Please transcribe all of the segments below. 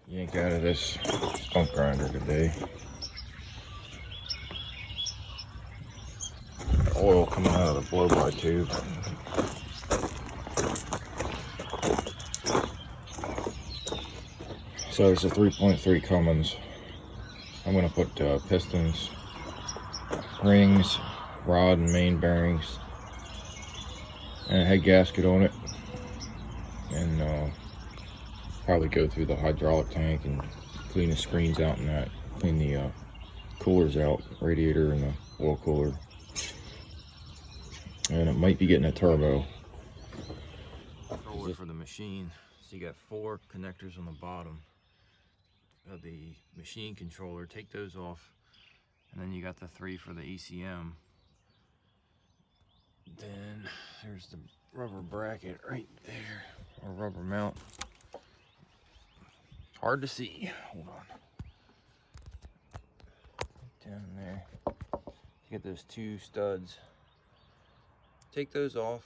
yank out of this stump grinder today. Oil coming out of the blow-by tube. So it's a 3.3 Cummins. I'm going to put pistons, rings, rod and main bearings, and a head gasket on it, and probably go through the hydraulic tank and clean the screens out and that, clean the coolers out, radiator and the oil cooler. And it might be getting a turbo. Controller for the machine. So you got 4 connectors on the bottom of the machine controller. Take those off, and then you got the 3 for the ECM. Then there's the rubber bracket right there, or rubber mount. Hard to see. Hold on. Down there. You get those 2 studs. Take those off,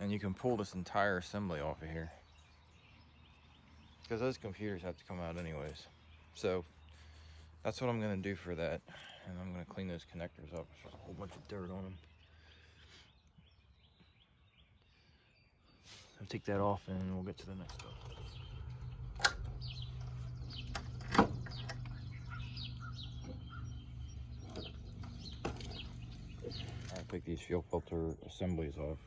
and you can pull this entire assembly off of here, because those computers have to come out anyways. So that's what I'm going to do for that, and I'm going to clean those connectors up. There's a whole bunch of dirt on them. I'll take that off and we'll get to the next stuff. I'll take these fuel filter assemblies off.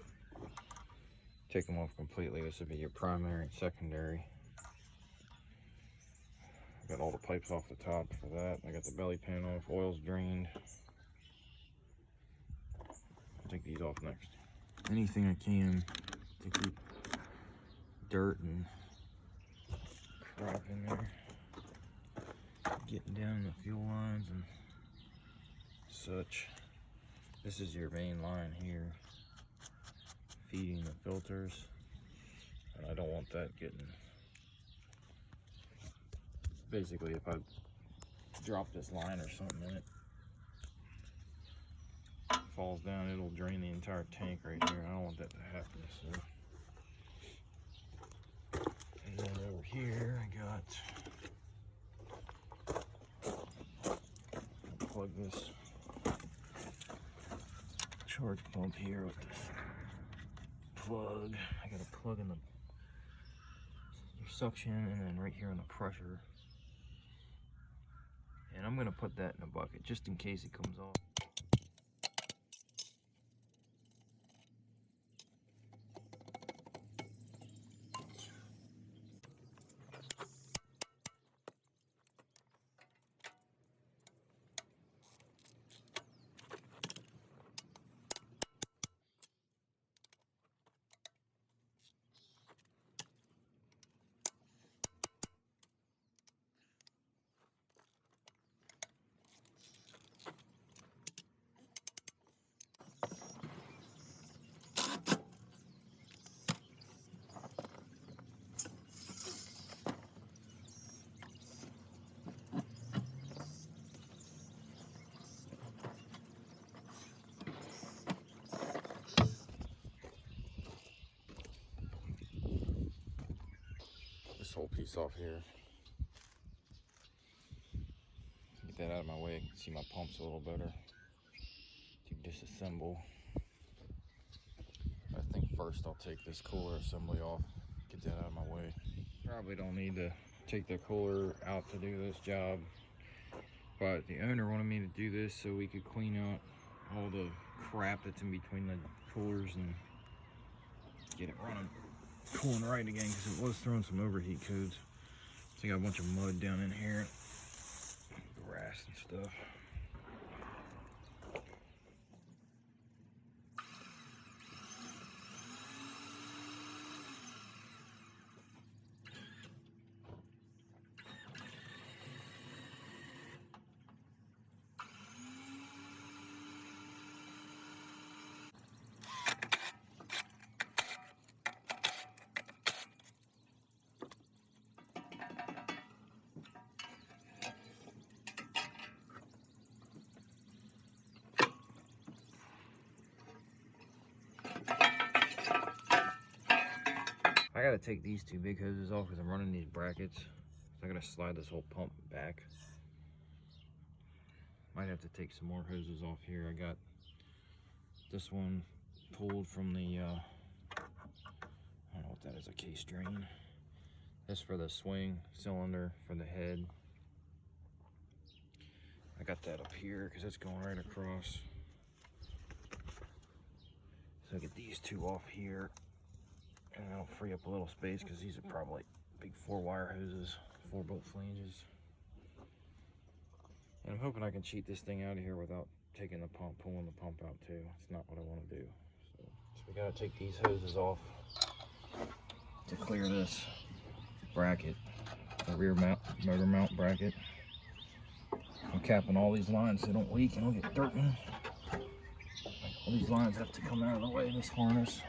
Take them off completely. This would be your primary and secondary. Got all the pipes off the top for that. I got the belly pan off, oil's drained. I'll take these off next. Anything I can to keep dirt and crap in there. Getting down the fuel lines and such. This is your main line here, feeding the filters, and I don't want that getting, basically if I drop this line or something in it, falls down, it'll drain the entire tank right here. I don't want that to happen. So, and then over here I got, plug this charge pump here with this plug. I got a plug in the suction, and then right here in the pressure. And I'm gonna put that in a bucket just in case it comes off. This whole piece off here. Get that out of my way. I can see my pumps a little better. To disassemble. I think first I'll take this cooler assembly off. Get that out of my way. Probably don't need to take the cooler out to do this job, but the owner wanted me to do this so we could clean out all the crap that's in between the coolers and get it running cool and right again, because it was throwing some overheat codes. So I got a bunch of mud down in here, grass and stuff. I gotta take these 2 big hoses off because I'm running these brackets I'm gonna slide this whole pump back. Might have to take some more hoses off here. I got this one pulled from the, I don't know what that is, a case drain. This for the swing cylinder for the head. I got that up here because it's going right across. So I get these two off here, and that'll free up a little space because these are probably big 4-wire hoses, 4-bolt flanges. And I'm hoping I can cheat this thing out of here without taking the pump, pulling the pump out too. It's not what I want to do. So we gotta take these hoses off to clear this bracket, the rear mount, motor mount bracket. I'm capping all these lines so they don't leak and don't get dirt in. All these lines have to come out of the way. This harness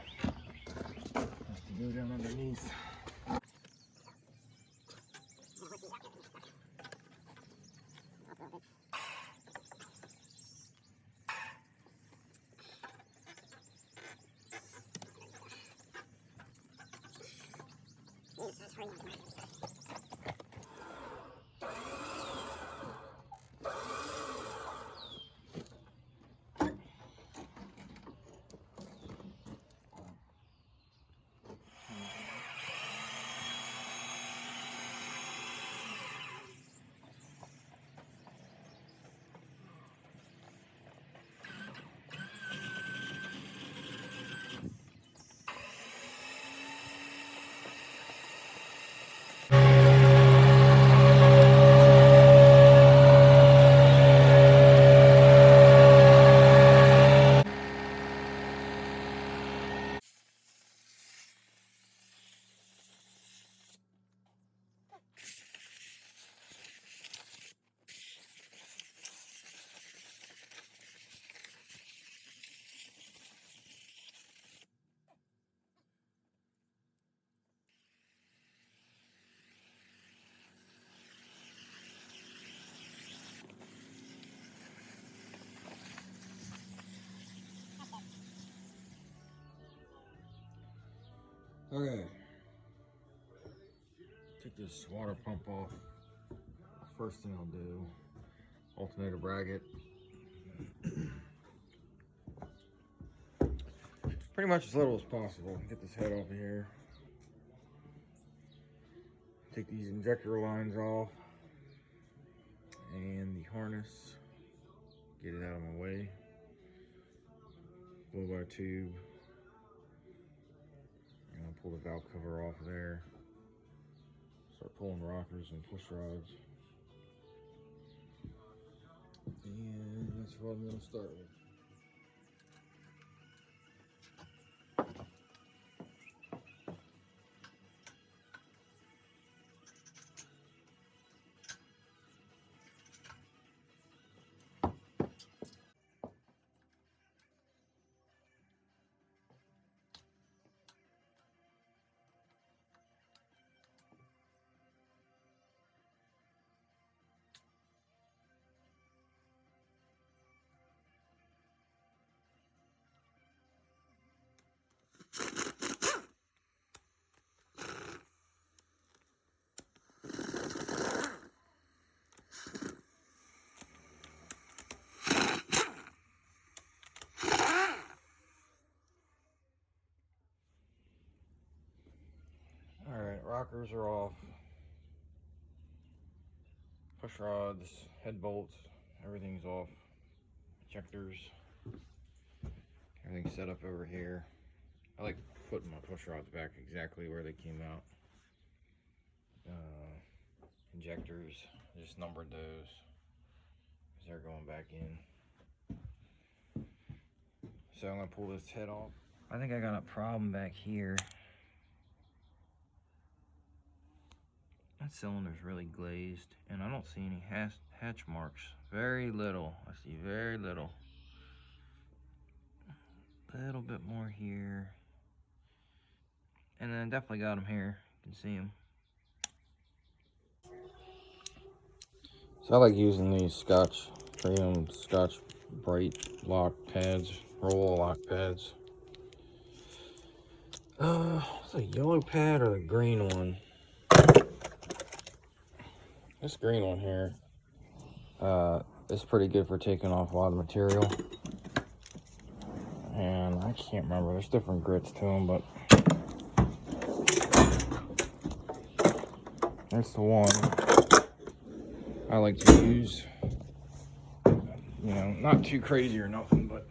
has to go down underneath. Okay, take this water pump off. First thing I'll do, alternator bracket. Pretty much as little as possible. Get this head off of here. Take these injector lines off and the harness. Get it out of my way. Blow by tube. And I'll pull the valve cover off of there. Start pulling rockers and push rods. And that's what I'm going to start with. Rockers are off. Push rods, head bolts, everything's off. Ejectors, everything's set up over here. I like putting my push rods back exactly where they came out. Injectors, just numbered those because they're going back in. So I'm gonna pull this head off. I think I got a problem back here. That cylinder's really glazed, and I don't see any hatch marks. Very little. I see very little. A little bit more here. And then definitely got them here. You can see them. So I like using these Scotch Brite lock pads, roll lock pads. It's a yellow pad or the green one. This green one here is pretty good for taking off a lot of material. And I can't remember, there's different grits to them, but that's the one I like to use. You know, not too crazy or nothing, but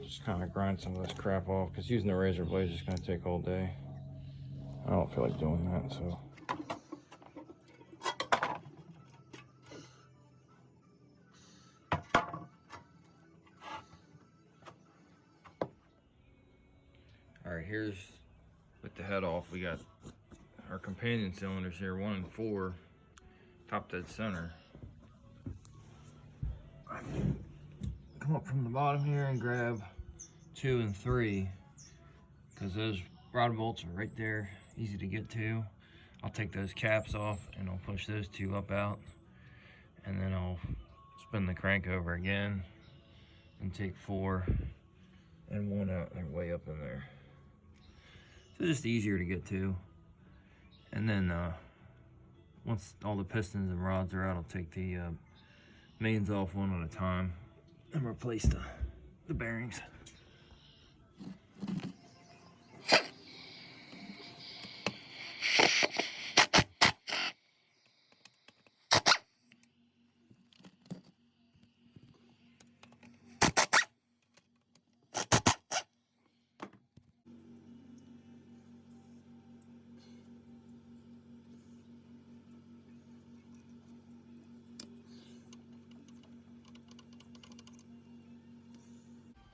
just kind of grind some of this crap off, because using the razor blade is just going to take all day. I don't feel like doing that, so. Alright, here's with the head off, we got our companion cylinders here, 1 and 4, top dead center. Come up from the bottom here and grab 2 and 3, because those rod bolts are right there, easy to get to. I'll take those caps off and I'll push those 2 up out, and then I'll spin the crank over again and take 4 and 1 out and way up in there. So just easier to get to. And then once all the pistons and rods are out, I'll take the mains off one at a time and replace the bearings.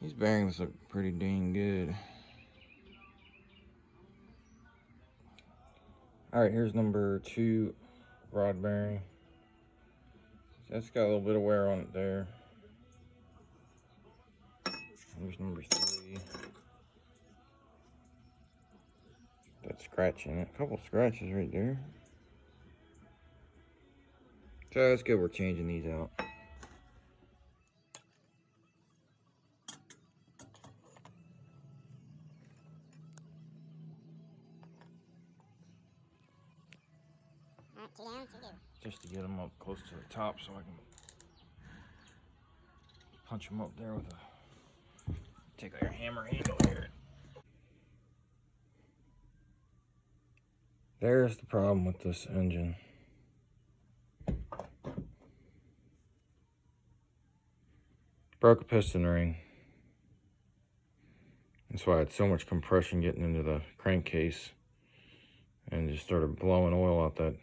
These bearings look pretty dang good. Alright, here's number 2 rod bearing. That's got a little bit of wear on it there. Here's number 3. That scratch in it. A couple scratches right there. So that's good, we're changing these out. Just to get them up close to the top so I can punch them up there with take like a hammer handle here. There's the problem with this engine. Broke a piston ring. That's why I had so much compression getting into the crankcase, and just started blowing oil out that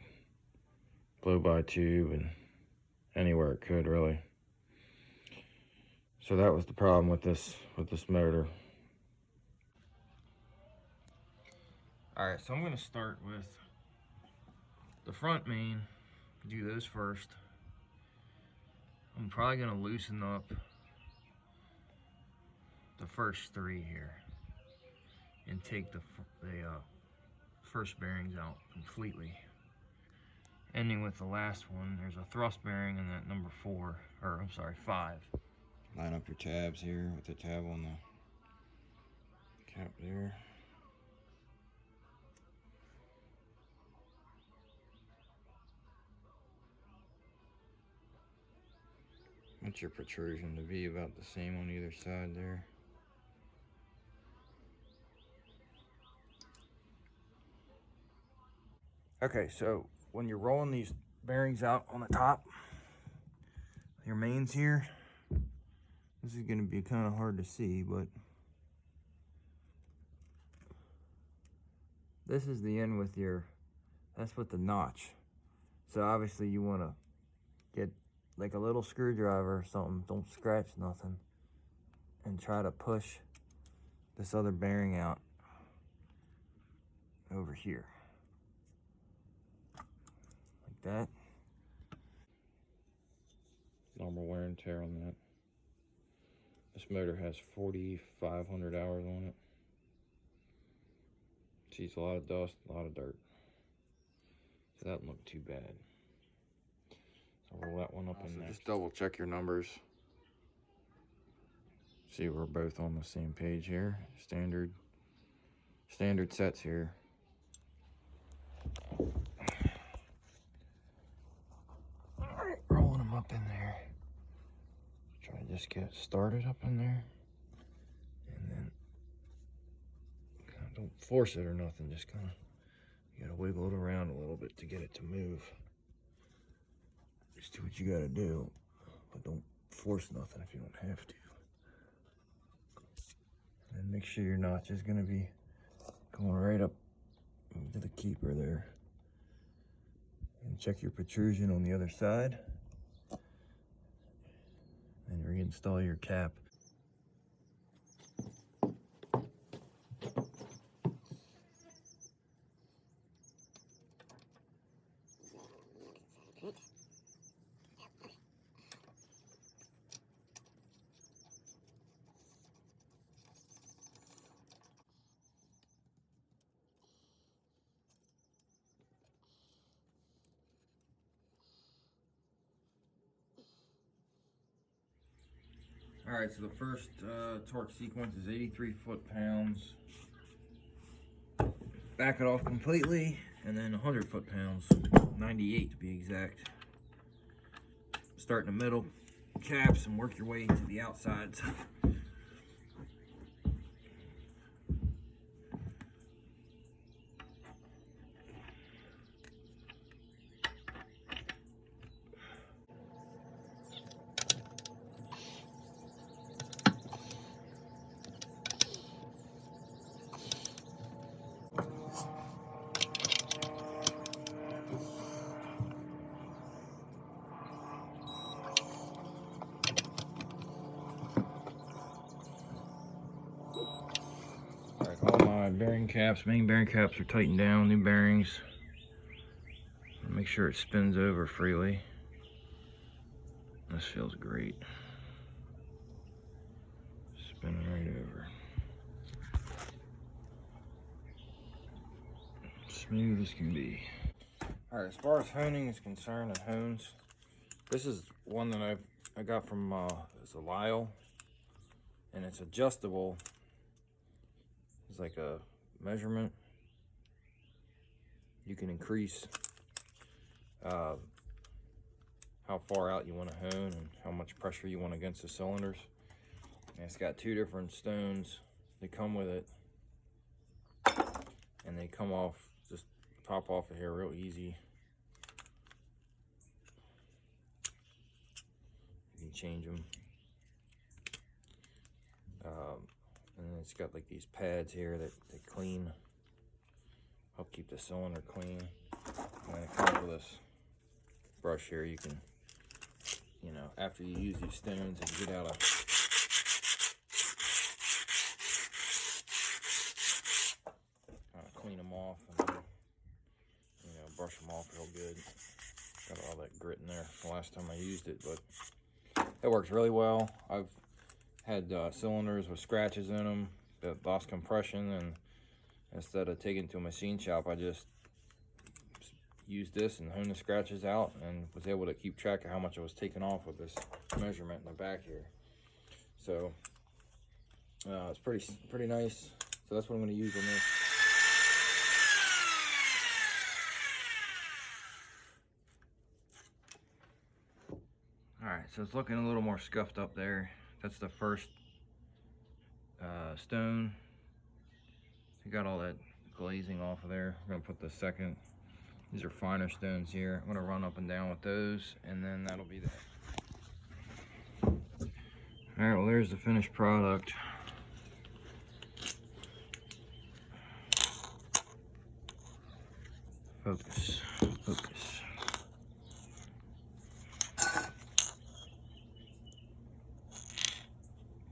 blow-by tube and anywhere it could, really. So that was the problem with this motor. Alright, so I'm going to start with the front main, do those first. I'm probably going to loosen up the first 3 here and take the first bearings out completely. Ending with the last one, there's a thrust bearing in that number 4, or I'm sorry, 5. Line up your tabs here with the tab on the cap there. That's your protrusion to be about the same on either side there. Okay, so when you're rolling these bearings out on the top, your mains here, this is going to be kind of hard to see, but this is the end with your, that's with the notch. So obviously you want to get like a little screwdriver or something, don't scratch nothing, and try to push this other bearing out over here. Like that. Normal wear and tear on that. This motor has 4,500 hours on it. Sees a lot of dust, a lot of dirt. So that doesn't look too bad. So roll that one up in there. Just double check your numbers. See, we're both on the same page here. Standard sets here. Alright, rolling them up in there. Try to just get it started up in there. And then don't force it or nothing, just kind of, you gotta wiggle it around a little bit to get it to move. Just do what you gotta do, but don't force nothing if you don't have to. And make sure your notch is gonna be going right up to the keeper there. And check your protrusion on the other side. And reinstall your cap. Alright, so the first torque sequence is 83 foot-pounds. Back it off completely, and then 100 foot-pounds, 98 to be exact. Start in the middle, caps, and work your way to the outsides. All my bearing caps, main bearing caps are tightened down, new bearings. Make sure it spins over freely. This feels great. Spinning right over. Smooth as can be. Alright, as far as honing is concerned, and hones, this is one that I got from it's a Lyle, and it's adjustable. It's like a measurement. You can increase how far out you want to hone and how much pressure you want against the cylinders. And it's got two different stones that come with it, and they come off, just pop off of here real easy. You can change them. And then it's got like these pads here that clean, help keep the cylinder clean. And then it comes with this brush here. You can, you know, after you use these stones and get out of kind of clean them off and then, you know, brush them off real good. Got all that grit in there the last time I used it, but it works really well. I've had cylinders with scratches in them that lost compression, and instead of taking to a machine shop, I just used this and honed the scratches out and was able to keep track of how much I was taking off with this measurement in the back here. So it's pretty nice. So that's what I'm going to use on this. Alright, so it's looking a little more scuffed up there. That's the first stone. You got all that glazing off of there. I'm gonna put the second. These are finer stones here. I'm gonna run up and down with those, and then that'll be that. Alright, well there's the finished product. Focus, focus.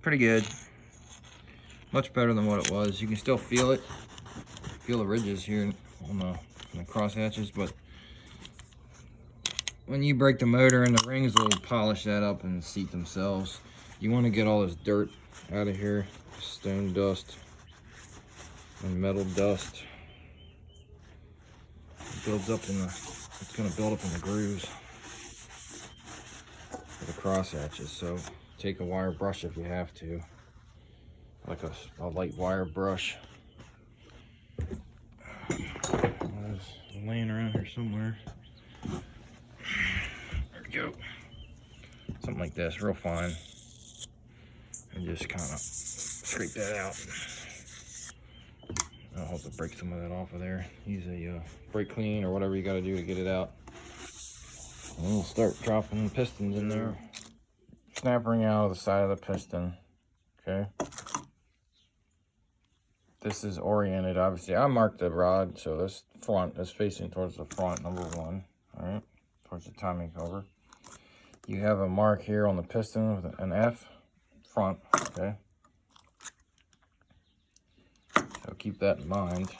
Pretty good. Much better than what it was. You can still feel it. Feel the ridges here on the cross hatches, but when you break the motor and the rings will polish that up and seat themselves. You want to get all this dirt out of here, stone dust and metal dust. It builds up in the, it's going to build up in the grooves for the cross hatches. So take a wire brush if you have to, like a light wire brush. Laying around somewhere. There we go. Something like this, real fine. And just kind of scrape that out. I'll have to break some of that off of there. Use a brake clean or whatever you got to do to get it out. And we'll start dropping the pistons in there. Snap ring out of the side of the piston. Okay. This is oriented, obviously. I marked the rod, so this front is facing towards the front, number one. All right, towards the timing cover. You have a mark here on the piston with an F, front, okay? So keep that in mind.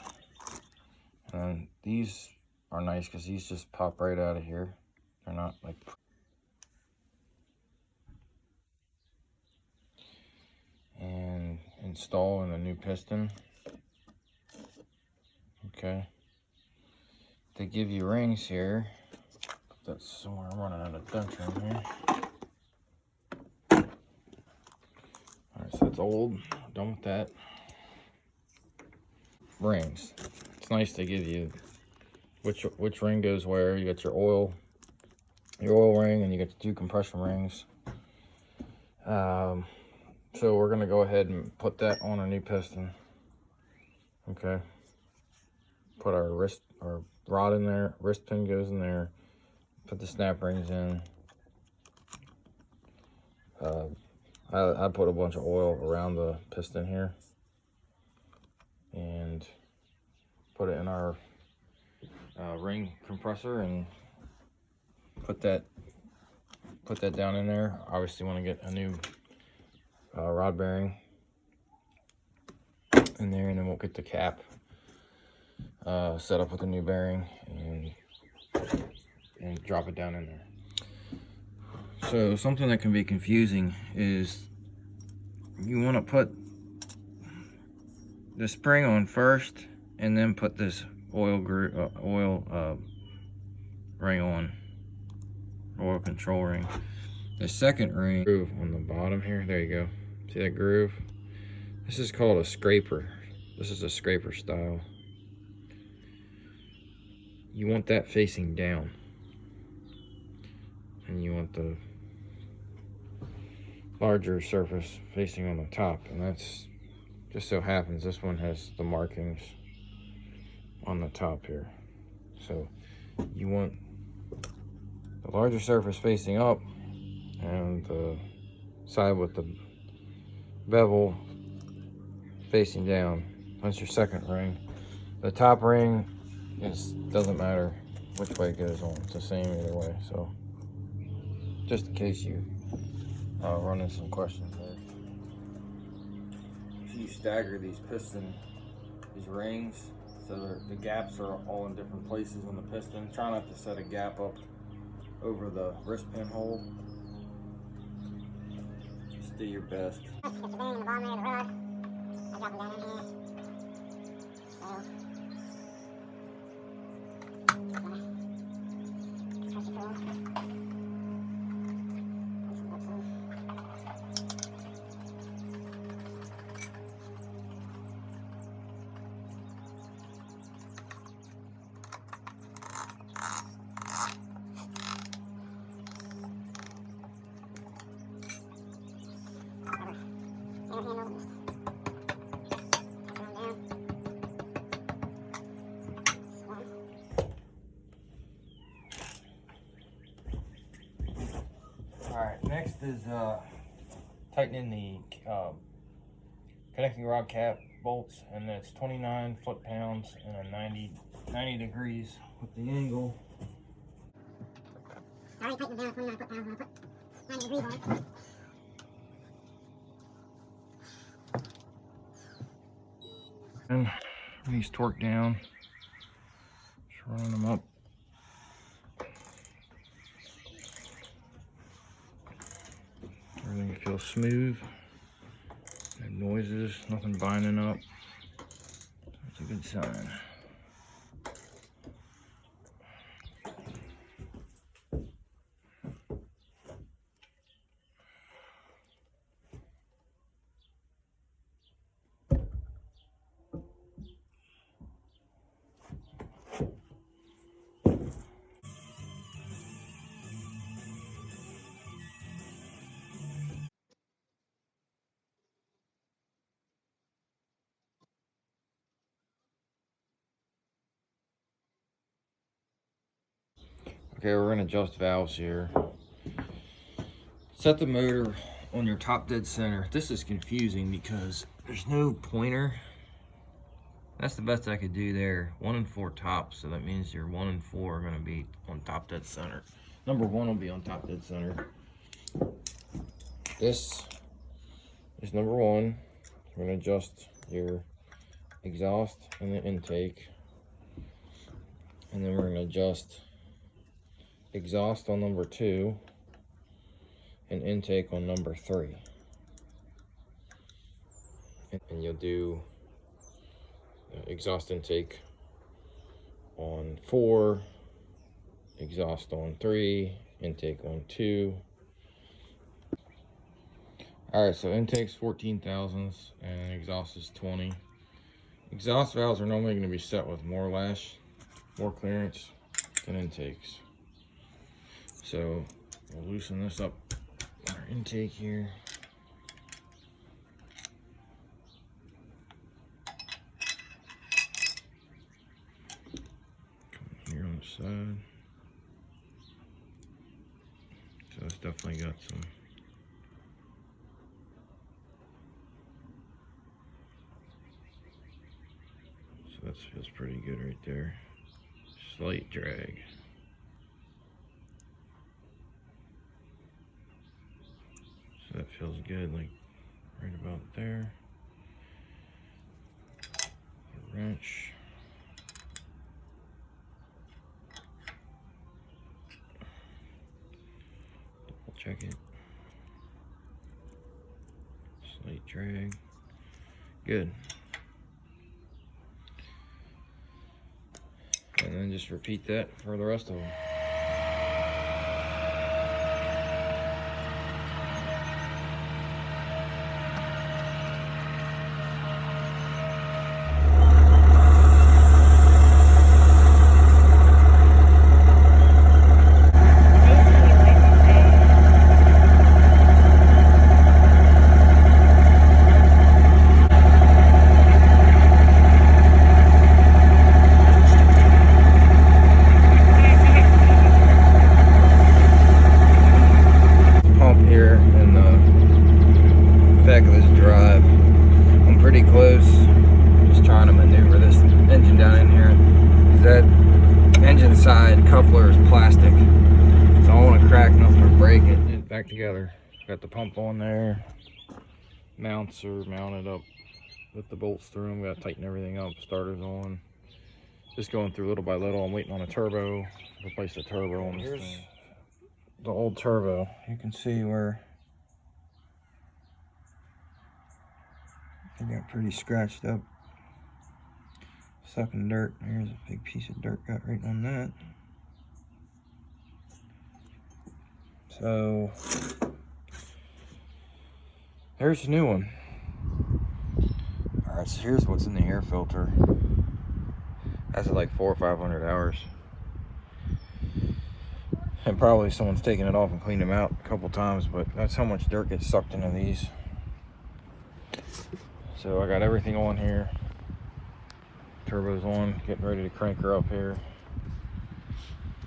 And these are nice because these just pop right out of here. They're not like... And installing the new piston. Okay. They give you rings here. That's somewhere. I'm running out of denture in here. Alright, so it's old. Done with that. Rings. It's nice to give you which ring goes where. You got your oil ring, and you got the 2 compression rings. So we're gonna go ahead and put that on our new piston. Okay. Put our rod in there, wrist pin goes in there. Put the snap rings in. I put a bunch of oil around the piston here and put it in our ring compressor and put that down in there. Obviously want to get a new rod bearing in there, and then we'll get the cap set up with a new bearing and drop it down in there. So something that can be confusing is you want to put the spring on first and then put this oil ring on, oil control ring. The second ring groove on the bottom here, there you go. See that groove? This is called a scraper. This is a scraper style. You want that facing down. And you want the larger surface facing on the top. And that's just so happens this one has the markings on the top here. So you want the larger surface facing up and the side with the bevel facing down. That's your second ring. The top ring doesn't matter which way it goes on. It's the same either way. So just in case you run into some questions there. You stagger these rings so the gaps are all in different places on the piston. Try not to set a gap up over the wrist pin hole. Just do your best. Get the bearing in the bottom of the rod. I drop them down in here. Alright, next is tightening the connecting rod cap bolts, and that's 29 foot-pounds and a 90 degrees with the angle. I already tightened down 29 foot-pounds and I put 90 degrees on it. And these torque down, just running them up. Everything feels smooth, no noises, nothing binding up. That's a good sign. Okay, we're gonna adjust valves here. Set the motor on your top dead center. This is confusing because there's no pointer. That's the best I could do there. 1 and 4 tops, so that means your 1 and 4 are gonna be on top dead center. Number 1 will be on top dead center. This is number 1. We're gonna adjust your exhaust and the intake. And then we're gonna adjust exhaust on number 2 and intake on number 3. And you'll do exhaust intake on 4, exhaust on 3, intake on 2. Alright, so intake's 14 thousandths and exhaust is 20. Exhaust valves are normally going to be set with more lash, more clearance than intakes. So we'll loosen this up on our intake here. Come here on the side. So it's definitely got some. So that feels pretty good right there. Slight drag. So that feels good, like right about there. The wrench. Double check it. Slight drag. Good. And then just repeat that for the rest of them. Back of this drive. I'm pretty close. Just trying to maneuver this engine down in here. That engine side coupler is plastic, so I don't want to crack nothing or break it. Get it back together. Got the pump on there. Mounts are mounted up with the bolts through them. We got to tighten everything up. Starter's on. Just going through little by little. I'm waiting on a turbo. Replace the turbo on this thing. The old turbo. You can see where it got pretty scratched up, sucking dirt. There's a big piece of dirt got right on that. So there's a new one. All right, so here's what's in the air filter. That's at like 400 or 500 hours, and probably someone's taken it off and cleaned them out a couple times, but that's how much dirt gets sucked into these. So I got everything on here. Turbo's on, getting ready to crank her up here.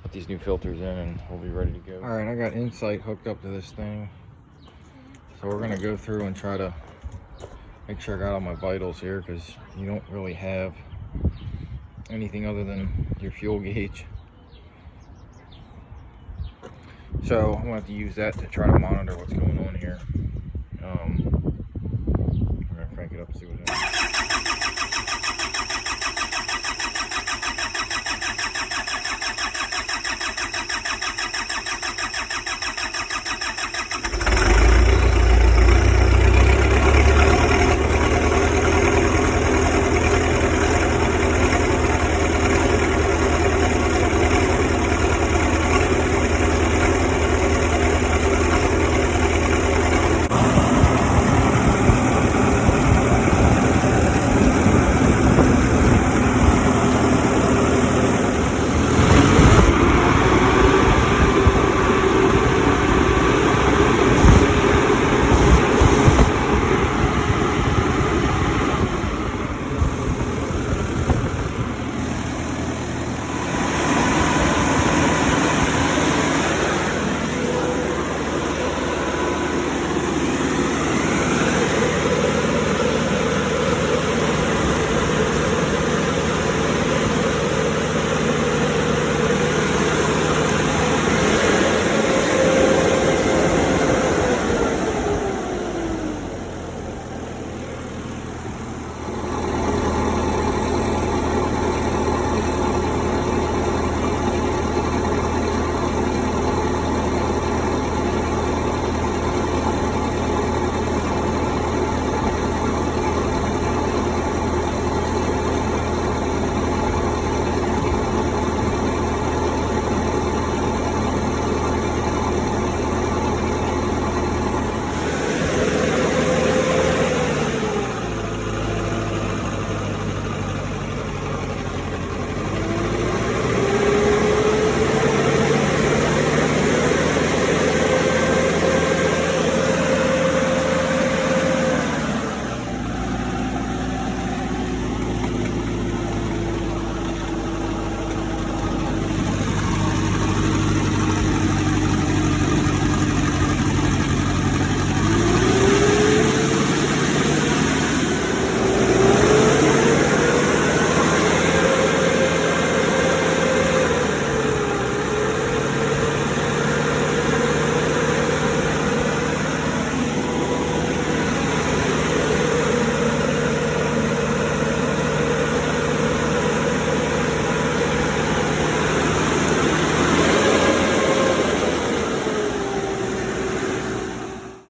Put these new filters in and we'll be ready to go. All right, I got Insight hooked up to this thing. So we're gonna go through and try to make sure I got all my vitals here, because you don't really have anything other than your fuel gauge. So I'm gonna have to use that to try to monitor what's going on here. We're gonna crank it up and see what happens.